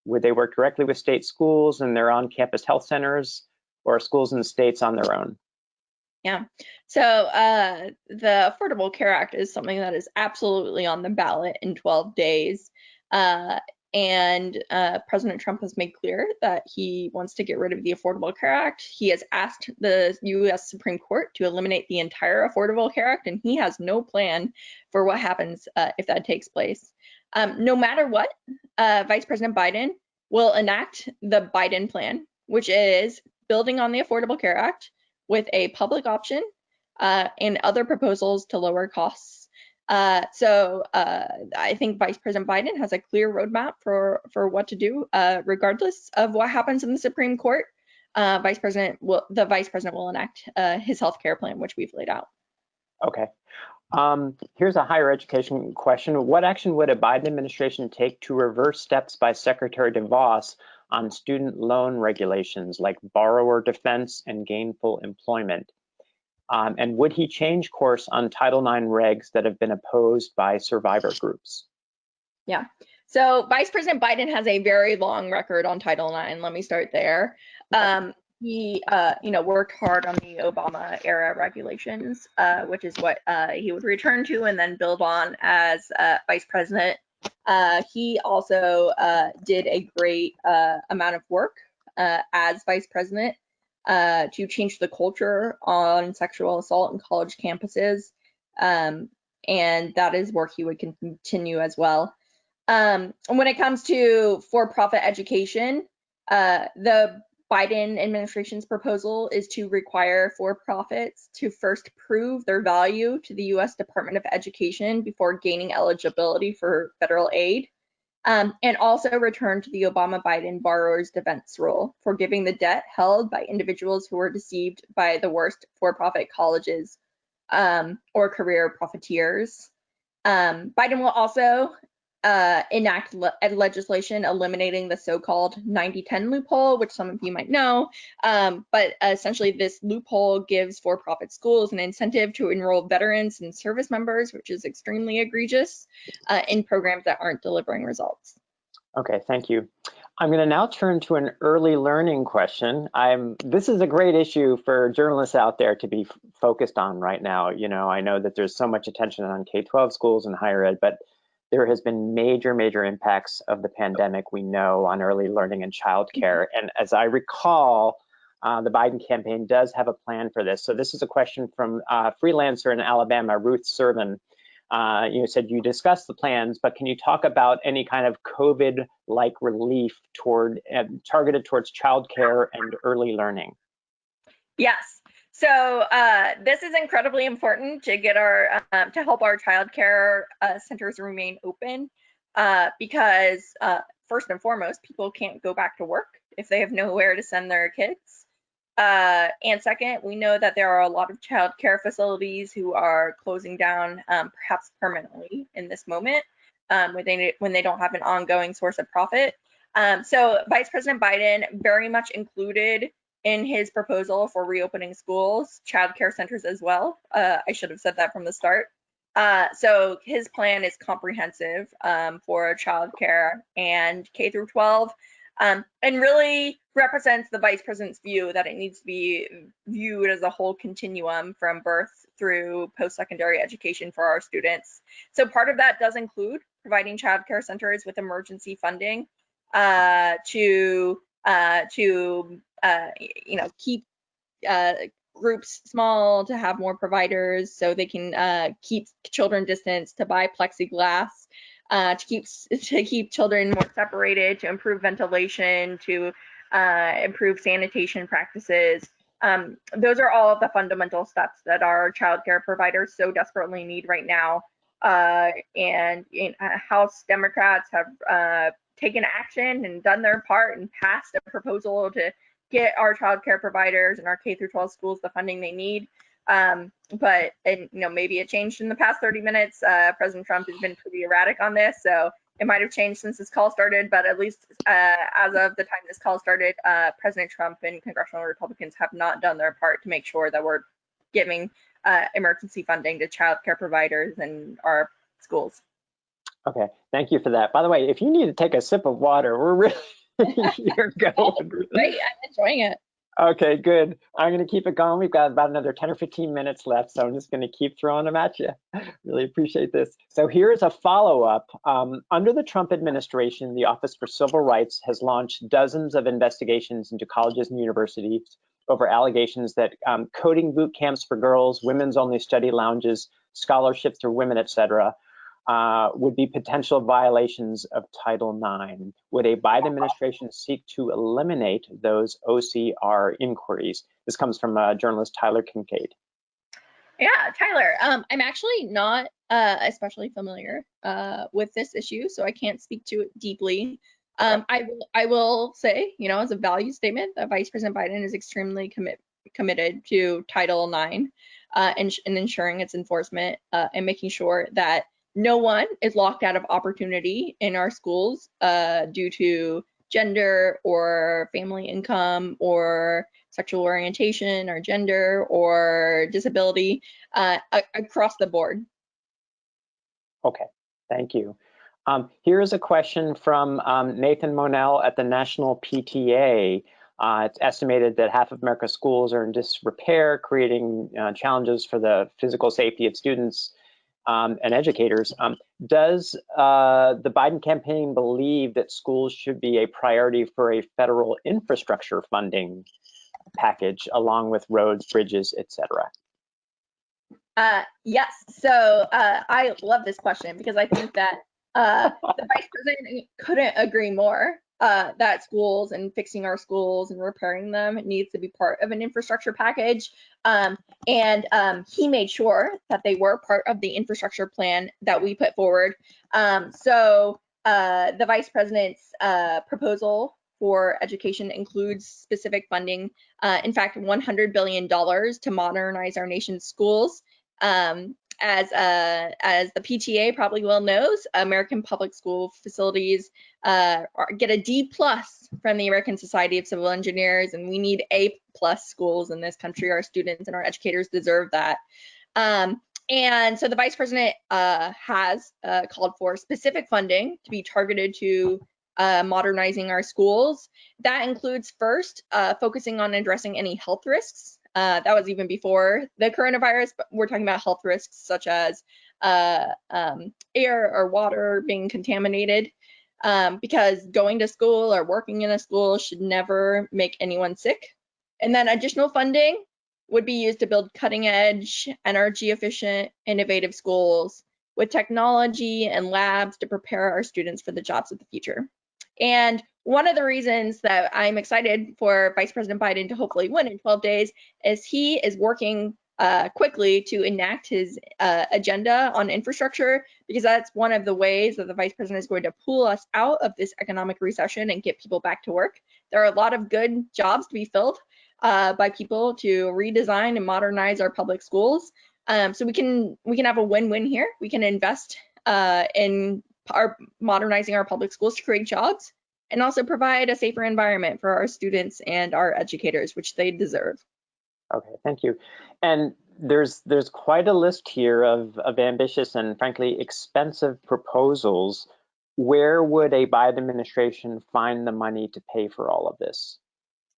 Would they work directly with state schools and their on-campus health centers, or schools in the states on their own? Yeah, so the Affordable Care Act is something that is absolutely on the ballot in 12 days. And President Trump has made clear that he wants to get rid of the Affordable Care Act. He has asked the U.S. Supreme Court to eliminate the entire Affordable Care Act, and he has no plan for what happens if that takes place. No matter what, Vice President Biden will enact the Biden plan, which is building on the Affordable Care Act with a public option and other proposals to lower costs. So I think Vice President Biden has a clear roadmap for what to do, regardless of what happens in the Supreme Court. The Vice President will enact his health care plan, which we've laid out. Okay. Here's a higher education question. What action would a Biden administration take to reverse steps by Secretary DeVos on student loan regulations like borrower defense and gainful employment? And would he change course on Title IX regs that have been opposed by survivor groups? Yeah. So Vice President Biden has a very long record on Title IX. Let me start there. He, worked hard on the Obama era regulations, which is what he would return to and then build on as vice president. He also did a great amount of work as vice president to change the culture on sexual assault in college campuses. And that is work he would continue as well. When it comes to for-profit education, the Biden administration's proposal is to require for-profits to first prove their value to the U.S. Department of Education before gaining eligibility for federal aid, and also return to the Obama-Biden borrower's defense rule, forgiving the debt held by individuals who were deceived by the worst for-profit colleges or career profiteers. Biden will also enact legislation eliminating the so-called 90-10 loophole, which some of you might know, but essentially this loophole gives for-profit schools an incentive to enroll veterans and service members, which is extremely egregious, in programs that aren't delivering results. Okay, thank you. I'm going to now turn to an early learning question. This is a great issue for journalists out there to be focused on right now. You know, I know that there's so much attention on K-12 schools and higher ed, but there has been major impacts of the pandemic, we know, on early learning and childcare. And as I recall, the Biden campaign does have a plan for this. So this is a question from freelancer in Alabama, Ruth Servin. You said you discussed the plans, but can you talk about any kind of COVID-like relief targeted towards childcare and early learning? Yes. So this is incredibly important to get to help our childcare centers remain open because first and foremost, people can't go back to work if they have nowhere to send their kids. And second, we know that there are a lot of childcare facilities who are closing down perhaps permanently in this moment when they don't have an ongoing source of profit. So Vice President Biden very much included in his proposal for reopening schools, childcare centers as well. I should have said that from the start. So his plan is comprehensive for childcare and K through 12, and really represents the vice president's view that it needs to be viewed as a whole continuum from birth through post-secondary education for our students. So part of that does include providing childcare centers with emergency funding to keep groups small, to have more providers so they can keep children distanced, to buy plexiglass, to keep children more separated, to improve ventilation, to improve sanitation practices. Those are all of the fundamental steps that our childcare providers so desperately need right now. And House Democrats have taken action and done their part and passed a proposal to get our childcare providers and our K through 12 schools the funding they need. But maybe it changed in the past 30 minutes. President Trump has been pretty erratic on this, so it might have changed since this call started, but at least as of the time this call started, President Trump and congressional Republicans have not done their part to make sure that we're giving emergency funding to childcare providers and our schools. Okay, thank you for that. By the way, if you need to take a sip of water, we're really you're going. Great, I'm enjoying it. Okay, good. I'm going to keep it going. We've got about another 10 or 15 minutes left, so I'm just going to keep throwing them at you. Really appreciate this. So here's a follow-up. Under the Trump administration, the Office for Civil Rights has launched dozens of investigations into colleges and universities over allegations that coding boot camps for girls, women's only study lounges, scholarships for women, etc., would be potential violations of Title IX. Would a Biden administration seek to eliminate those OCR inquiries? This comes from journalist Tyler Kincaid. Yeah, Tyler, I'm actually not especially familiar with this issue, so I can't speak to it deeply. I will say, you know, as a value statement, that Vice President Biden is extremely committed to Title IX and ensuring its enforcement and making sure that no one is locked out of opportunity in our schools due to gender or family income or sexual orientation or gender or disability across the board. Okay, thank you. Here's a question from Nathan Monell at the National PTA. It's estimated that half of America's schools are in disrepair, creating challenges for the physical safety of students and educators. Does the Biden campaign believe that schools should be a priority for a federal infrastructure funding package along with roads, bridges, etc.? Yes, so I love this question because I think that the Vice President couldn't agree more that schools and fixing our schools and repairing them needs to be part of an infrastructure package. And he made sure that they were part of the infrastructure plan that we put forward. So the Vice President's proposal for education includes specific funding, in fact, $100 billion to modernize our nation's schools. As the PTA probably well knows, American public school facilities get a D+ from the American Society of Civil Engineers, and we need A+ schools in this country. Our students and our educators deserve that. And so the Vice President has called for specific funding to be targeted to modernizing our schools. That includes first focusing on addressing any health risks. That was even before the coronavirus, but we're talking about health risks such as air or water being contaminated, because going to school or working in a school should never make anyone sick. And then additional funding would be used to build cutting-edge, energy-efficient, innovative schools with technology and labs to prepare our students for the jobs of the future. And one of the reasons that I'm excited for Vice President Biden to hopefully win in 12 days is he is working quickly to enact his agenda on infrastructure, because that's one of the ways that the Vice President is going to pull us out of this economic recession and get people back to work. There are a lot of good jobs to be filled by people to redesign and modernize our public schools. So we can have a win-win here. We can invest in modernizing our public schools to create jobs and also provide a safer environment for our students and our educators, which they deserve. Okay, thank you. And there's quite a list here of ambitious and frankly expensive proposals. Where would a Biden administration find the money to pay for all of this?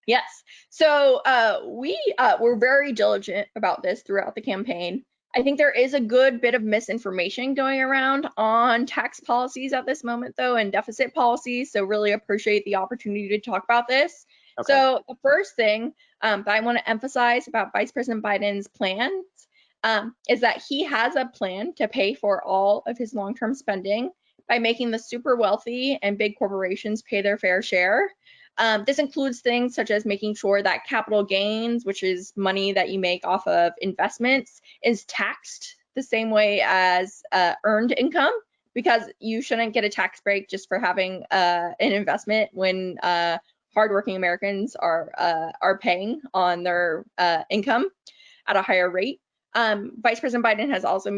Yes, so we were very diligent about this throughout the campaign. I think there is a good bit of misinformation going around on tax policies at this moment, though, and deficit policies. So really appreciate the opportunity to talk about this. Okay. So the first thing that I want to emphasize about Vice President Biden's plans is that he has a plan to pay for all of his long-term spending by making the super wealthy and big corporations pay their fair share. This includes things such as making sure that capital gains, which is money that you make off of investments, is taxed the same way as earned income, because you shouldn't get a tax break just for having an investment when hardworking Americans are paying on their income at a higher rate. Vice President Biden has also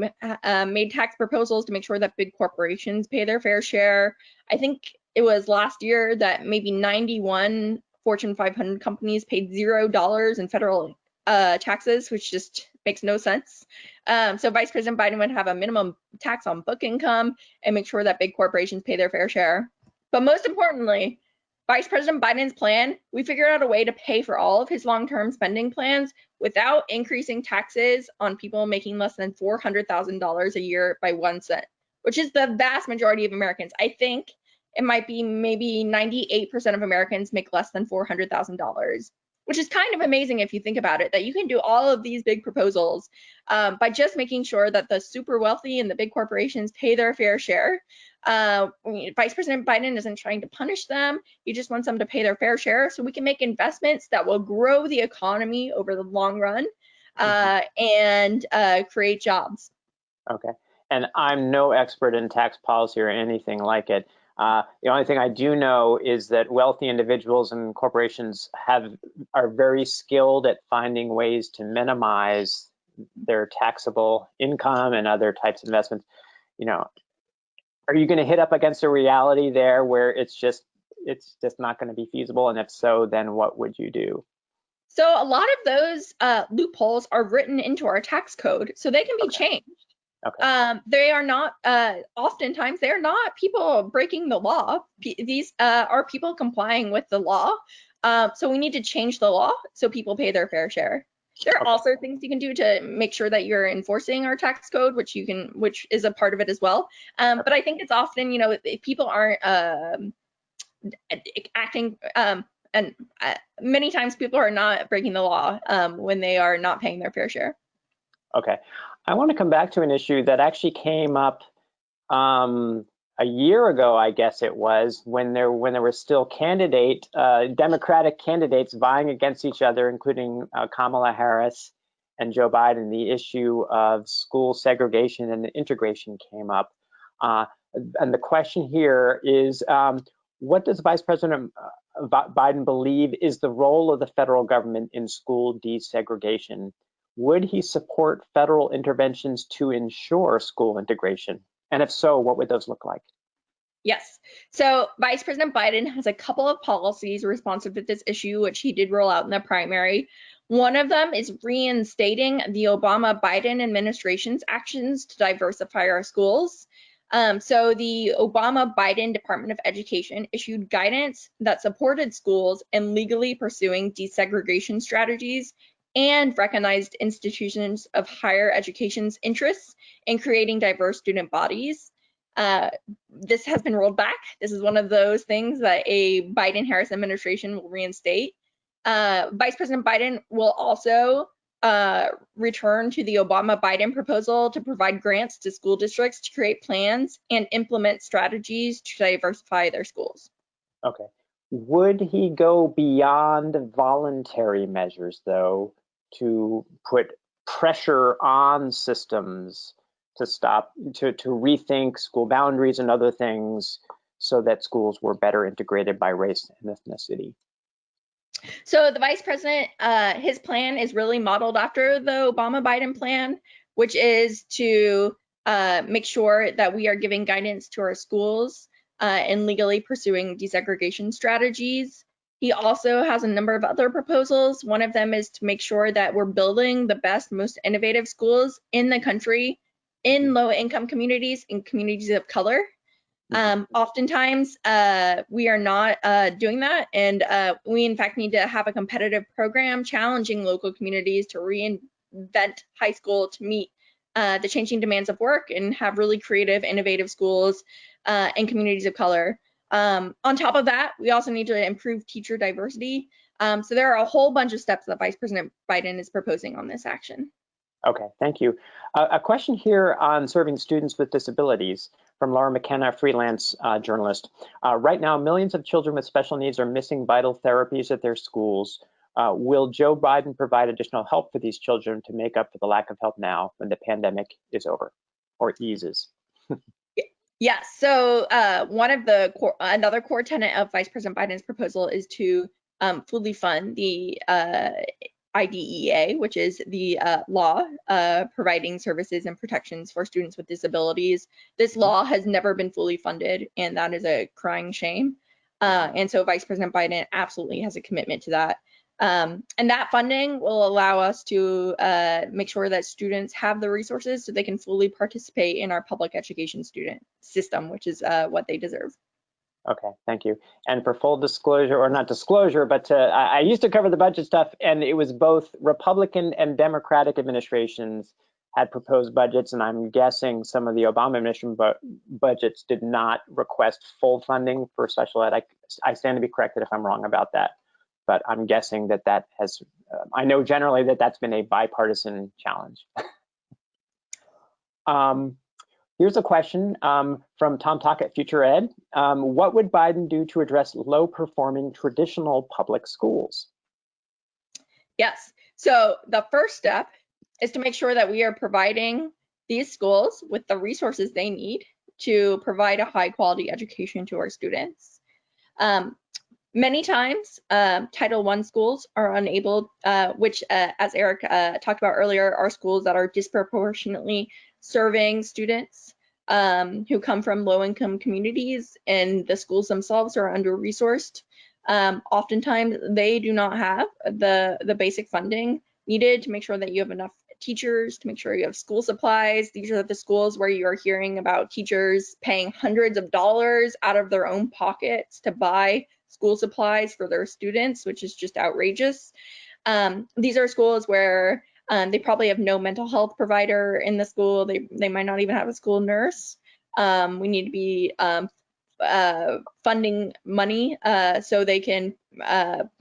made tax proposals to make sure that big corporations pay their fair share. I think it was last year that maybe 91 Fortune 500 companies paid $0 in federal taxes, which just makes no sense. So Vice President Biden would have a minimum tax on book income and make sure that big corporations pay their fair share. But most importantly, Vice President Biden's plan, we figured out a way to pay for all of his long-term spending plans without increasing taxes on people making less than $400,000 a year by 1 cent, which is the vast majority of Americans. I think it might be maybe 98% of Americans make less than $400,000, which is kind of amazing if you think about it, that you can do all of these big proposals by just making sure that the super wealthy and the big corporations pay their fair share. Vice President Biden isn't trying to punish them. He just wants them to pay their fair share so we can make investments that will grow the economy over the long run and create jobs. Okay. And I'm no expert in tax policy or anything like it. The only thing I do know is that wealthy individuals and corporations are very skilled at finding ways to minimize their taxable income and other types of investments. You know, are you going to hit up against a reality there where it's just not going to be feasible? And if so, then what would you do? So a lot of those loopholes are written into our tax code, so they can be changed. Okay. They are not, oftentimes, they're not people breaking the law. These are people complying with the law. So we need to change the law so people pay their fair share. There are also things you can do to make sure that you're enforcing our tax code, which is a part of it as well. But I think it's often, you know, if people aren't acting, and many times people are not breaking the law when they are not paying their fair share. Okay. I want to come back to an issue that actually came up a year ago, I guess it was, when there were still Democratic candidates vying against each other, including Kamala Harris and Joe Biden. The issue of school segregation and integration came up. And the question here is, what does Vice President Biden believe is the role of the federal government in school desegregation? Would he support federal interventions to ensure school integration? And if so, what would those look like? Yes. So Vice President Biden has a couple of policies responsive to this issue, which he did roll out in the primary. One of them is reinstating the Obama-Biden administration's actions to diversify our schools. So the Obama-Biden Department of Education issued guidance that supported schools in legally pursuing desegregation strategies and recognized institutions of higher education's interests in creating diverse student bodies. This has been rolled back. This is one of those things that a Biden-Harris administration will reinstate. Vice President Biden will also return to the Obama-Biden proposal to provide grants to school districts to create plans and implement strategies to diversify their schools. Okay. Would he go beyond voluntary measures, though, to put pressure on systems to rethink school boundaries and other things so that schools were better integrated by race and ethnicity? So the vice president, his plan is really modeled after the Obama-Biden plan, which is to make sure that we are giving guidance to our schools in legally pursuing desegregation strategies. He also has a number of other proposals. One of them is to make sure that we're building the best, most innovative schools in the country in low-income communities and communities of color. Oftentimes, we are not doing that, and we in fact need to have a competitive program challenging local communities to reinvent high school to meet the changing demands of work and have really creative, innovative schools in communities of color. On top of that, we also need to improve teacher diversity. So there are a whole bunch of steps that Vice President Biden is proposing on this action. Okay, thank you. A question here on serving students with disabilities from Laura McKenna, freelance journalist. Right now, millions of children with special needs are missing vital therapies at their schools. Will Joe Biden provide additional help for these children to make up for the lack of help now when the pandemic is over or eases? Yes, so another core tenet of Vice President Biden's proposal is to fully fund the IDEA, which is the law providing services and protections for students with disabilities. This law has never been fully funded, and that is a crying shame. And so Vice President Biden absolutely has a commitment to that. And that funding will allow us to make sure that students have the resources so they can fully participate in our public education student system, which is what they deserve. Okay, thank you. And for full disclosure, or not disclosure, but I used to cover the budget stuff, and it was both Republican and Democratic administrations had proposed budgets, and I'm guessing some of the Obama administration budgets did not request full funding for special ed. I stand to be corrected if I'm wrong about that. but I'm guessing that that has, I know generally that that's been a bipartisan challenge. Here's a question from Tom Talk at Future Ed. What would Biden do to address low-performing traditional public schools? Yes, so the first step is to make sure that we are providing these schools with the resources they need to provide a high-quality education to our students. Many times, Title I schools are unable, which, as Eric talked about earlier, are schools that are disproportionately serving students who come from low-income communities, and the schools themselves are under-resourced. Oftentimes, they do not have the basic funding needed to make sure that you have enough teachers, to make sure you have school supplies. These are the schools where you are hearing about teachers paying hundreds of dollars out of their own pockets to buy school supplies for their students, which is just outrageous. These are schools where they probably have no mental health provider in the school. They might not even have a school nurse. We need to be funding money so they can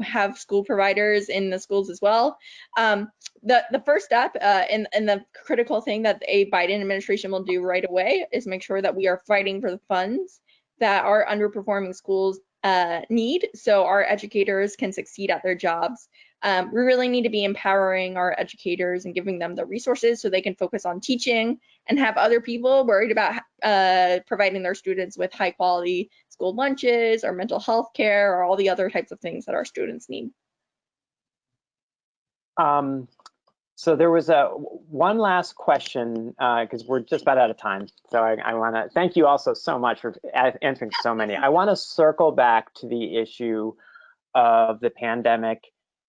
have school providers in the schools as well. The first step and the critical thing that a Biden administration will do right away is make sure that we are fighting for the funds that our underperforming schools need so our educators can succeed at their jobs. We really need to be empowering our educators and giving them the resources so they can focus on teaching and have other people worried about providing their students with high quality school lunches or mental health care or all the other types of things that our students need. So there was one last question because we're just about out of time. So I want to thank you also so much for answering so many. I want to circle back to the issue of the pandemic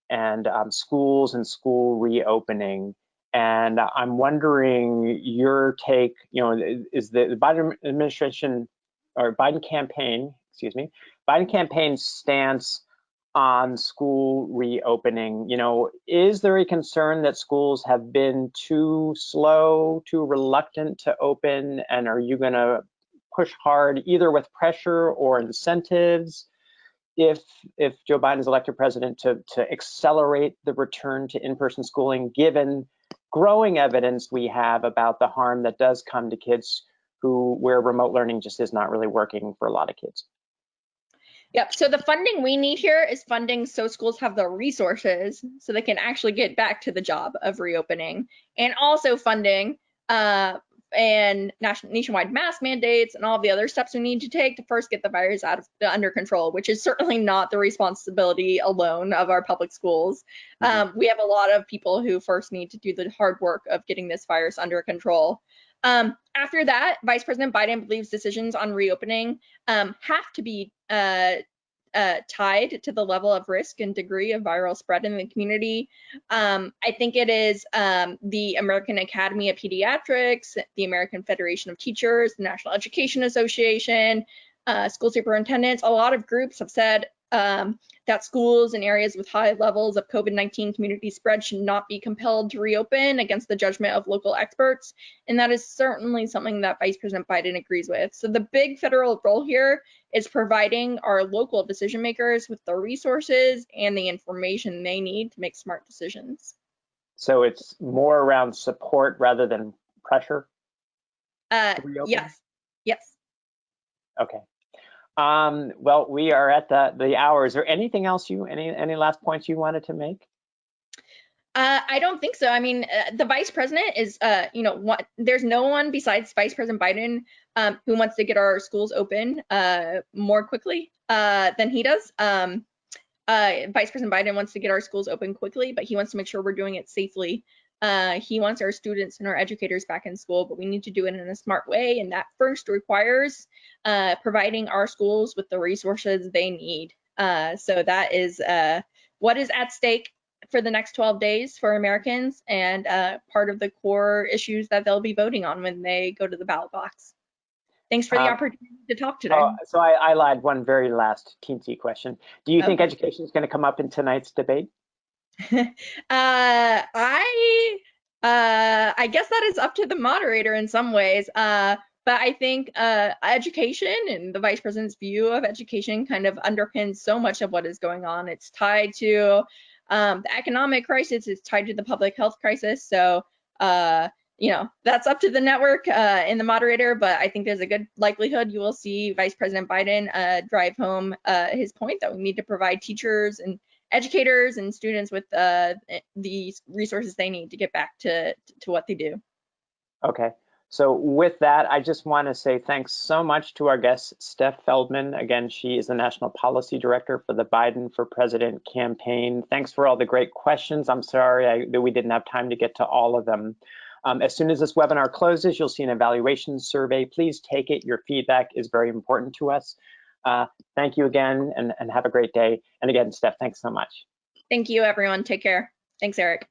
and schools and school reopening. And I'm wondering your take, you know, is the Biden administration or Biden campaign, excuse me, Biden campaign stance on school reopening, you know, is there a concern that schools have been too slow, too reluctant to open? And are you going to push hard either with pressure or incentives if Joe Biden is elected president to accelerate the return to in-person schooling, given growing evidence we have about the harm that does come to kids where remote learning just is not really working for a lot of kids? Yep, so the funding we need here is funding so schools have the resources so they can actually get back to the job of reopening, and also funding and nationwide mask mandates and all the other steps we need to take to first get the virus under control, which is certainly not the responsibility alone of our public schools. We have a lot of people who first need to do the hard work of getting this virus under control. After that, Vice President Biden believes decisions on reopening have to be tied to the level of risk and degree of viral spread in the community. I think it is the American Academy of Pediatrics, the American Federation of Teachers, the National Education Association, school superintendents. A lot of groups have said that schools in areas with high levels of COVID-19 community spread should not be compelled to reopen against the judgment of local experts. And that is certainly something that Vice President Biden agrees with. So the big federal role here is providing our local decision makers with the resources and the information they need to make smart decisions. So it's more around support rather than pressure? Yes. Okay. Well, we are at the hour. Is there anything else any last points you wanted to make? I don't think so. I mean, the vice president is, there's no one besides Vice President Biden who wants to get our schools open more quickly than he does. Vice President Biden wants to get our schools open quickly, but he wants to make sure we're doing it safely. He wants our students and our educators back in school, but we need to do it in a smart way. And that first requires providing our schools with the resources they need. So that is what is at stake for the next 12 days for Americans, and part of the core issues that they'll be voting on when they go to the ballot box. Thanks for the opportunity to talk today. So I lied. One very last teensy question. Do you think education is going to come up in tonight's debate? I guess that is up to the moderator in some ways, but But I think education and the vice president's view of education kind of underpins so much of what is going on. It's tied to the economic crisis, it's tied to the public health crisis. So, you know, that's up to the network and the moderator, but I think there's a good likelihood you will see Vice President Biden drive home his point that we need to provide teachers and educators and students with the resources they need to get back to what they do. Okay. So with that, I just want to say thanks so much to our guest, Stef Feldman. Again, she is the National Policy Director for the Biden for President campaign. Thanks for all the great questions. I'm sorry that we didn't have time to get to all of them. As soon as this webinar closes, you'll see an evaluation survey. Please take it. Your feedback is very important to us. Thank you again, and have a great day. And again, Steph, thanks so much. Thank you, everyone. Take care. Thanks, Eric.